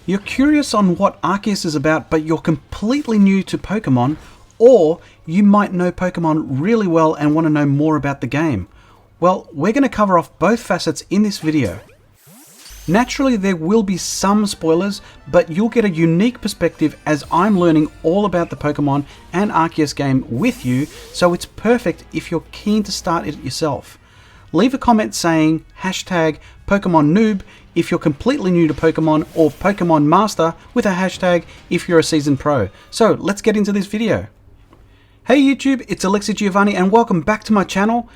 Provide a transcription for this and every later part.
You're curious on what Arceus is about, but you're completely new to Pokemon, or you might know Pokemon really well and want to know more about the game. Well, we're going to cover off both facets in this video. Naturally, there will be some spoilers, but you'll get a unique perspective as I'm learning all about the Pokemon and Arceus game with you, so it's perfect if you're keen to start it yourself. Leave a comment saying hashtag Pokemon Noob if you're completely new to Pokemon, or Pokemon Master with a hashtag if you're a seasoned pro. So let's get into this video. Hey YouTube, it's Alexi Giovanni and welcome back to my channel.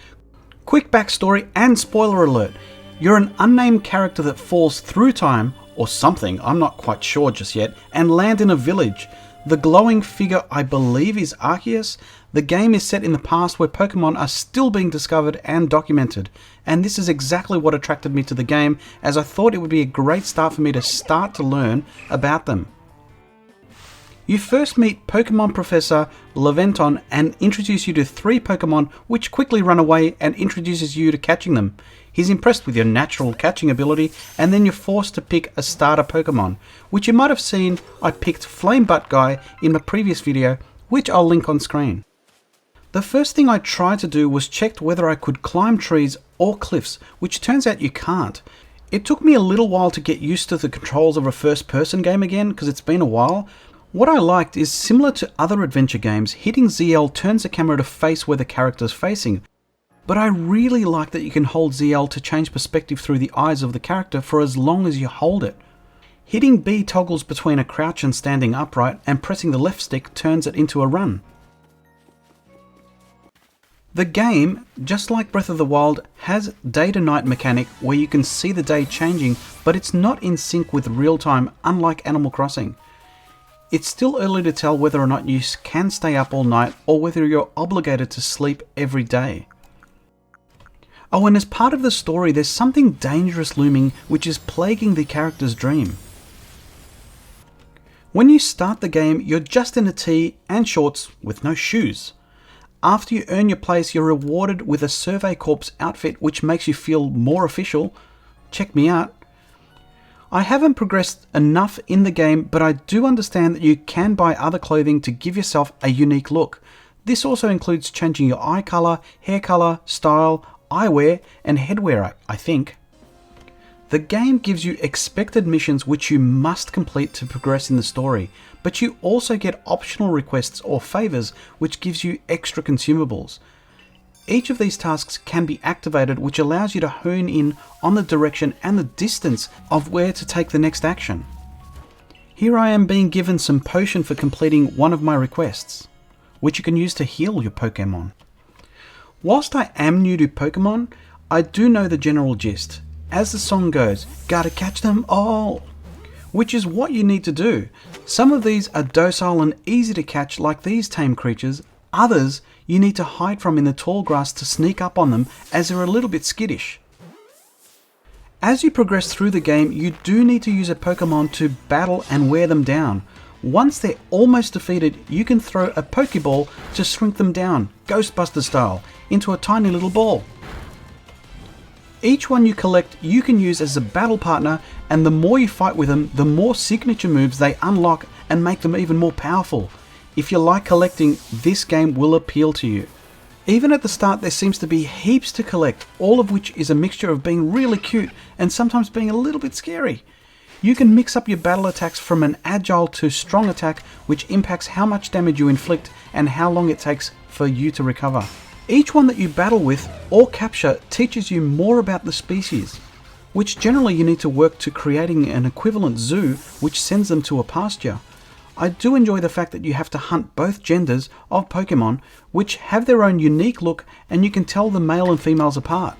Quick backstory and spoiler alert. You're an unnamed character that falls through time, or something, I'm not quite sure just yet, and land in a village. The glowing figure I believe is Arceus. The game is set in the past where Pokemon are still being discovered and documented, and this is exactly what attracted me to the game, as I thought it would be a great start for me to start to learn about them. You first meet Pokemon Professor Laventon and introduce you to 3 Pokemon which quickly run away and introduces you to catching them. He's impressed with your natural catching ability, and then you're forced to pick a starter Pokemon, which you might have seen I picked Flamebutt Guy in my previous video, which I'll link on screen. The first thing I tried to do was check whether I could climb trees or cliffs, which turns out you can't. It took me a little while to get used to the controls of a first-person game again, because it's been a while. What I liked is, similar to other adventure games, hitting ZL turns the camera to face where the character's facing. But I really like that you can hold ZL to change perspective through the eyes of the character for as long as you hold it. Hitting B toggles between a crouch and standing upright, and pressing the left stick turns it into a run. The game, just like Breath of the Wild, has day to night mechanic where you can see the day changing, but it's not in sync with real time, unlike Animal Crossing. It's still early to tell whether or not you can stay up all night or whether you're obligated to sleep every day. Oh, and as part of the story, there's something dangerous looming which is plaguing the character's dream. When you start the game, you're just in a tee and shorts with no shoes. After you earn your place, you're rewarded with a Survey Corps outfit which makes you feel more official. Check me out. I haven't progressed enough in the game, but I do understand that you can buy other clothing to give yourself a unique look. This also includes changing your eye colour, hair colour, style, eyewear and headwear, I think. The game gives you expected missions which you must complete to progress in the story, but you also get optional requests or favours which gives you extra consumables. Each of these tasks can be activated, which allows you to hone in on the direction and the distance of where to take the next action. Here I am being given some potion for completing one of my requests, which you can use to heal your Pokemon. Whilst I am new to Pokemon, I do know the general gist. As the song goes, gotta catch them all, which is what you need to do. Some of these are docile and easy to catch, like these tame creatures. Others you need to hide from in the tall grass to sneak up on them, as they're a little bit skittish. As you progress through the game, you do need to use a Pokemon to battle and wear them down. Once they're almost defeated, you can throw a Pokeball to shrink them down, Ghostbuster style, into a tiny little ball. Each one you collect you can use as a battle partner, and the more you fight with them, the more signature moves they unlock and make them even more powerful. If you like collecting, this game will appeal to you. Even at the start, there seems to be heaps to collect, all of which is a mixture of being really cute and sometimes being a little bit scary. You can mix up your battle attacks from an agile to strong attack, which impacts how much damage you inflict and how long it takes for you to recover. Each one that you battle with or capture teaches you more about the species, which generally you need to work to creating an equivalent zoo which sends them to a pasture. I do enjoy the fact that you have to hunt both genders of Pokemon, which have their own unique look, and you can tell the male and females apart.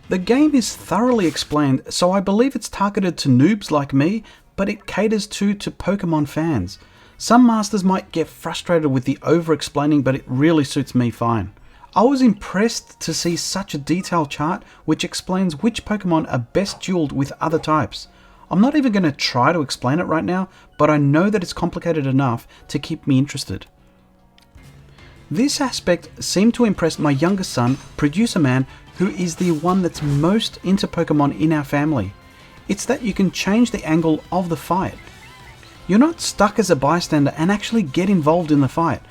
The game is thoroughly explained, so I believe it's targeted to noobs like me, but it caters to Pokemon fans. Some masters might get frustrated with the over-explaining, but it really suits me fine. I was impressed to see such a detailed chart which explains which Pokemon are best dueled with other types. I'm not even going to try to explain it right now, but I know that it's complicated enough to keep me interested. This aspect seemed to impress my youngest son, Producer Man, who is the one that's most into Pokemon in our family. It's that you can change the angle of the fight. You're not stuck as a bystander and actually get involved in the fight.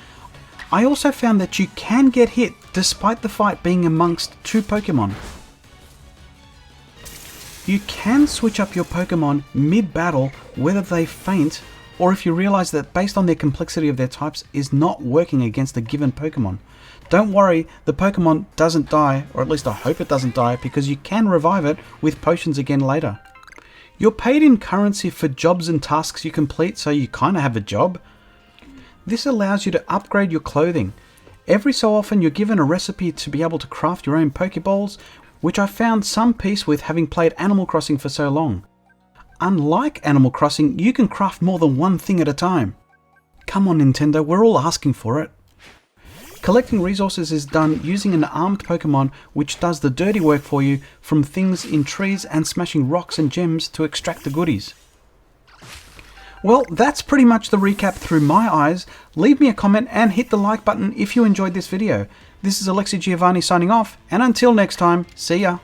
I also found that you can get hit despite the fight being amongst two Pokemon. You can switch up your Pokemon mid-battle whether they faint or if you realize that based on their complexity of their types is not working against a given Pokemon. Don't worry, the Pokemon doesn't die, or at least I hope it doesn't die, because you can revive it with potions again later. You're paid in currency for jobs and tasks you complete, so you kinda have a job. This allows you to upgrade your clothing. Every so often you're given a recipe to be able to craft your own Pokeballs, which I found some peace with having played Animal Crossing for so long. Unlike Animal Crossing, you can craft more than one thing at a time. Come on Nintendo, we're all asking for it. Collecting resources is done using an armed Pokemon which does the dirty work for you from things in trees and smashing rocks and gems to extract the goodies. Well, that's pretty much the recap through my eyes. Leave me a comment and hit the like button if you enjoyed this video. This is Alexi Giovanni signing off, and until next time, see ya!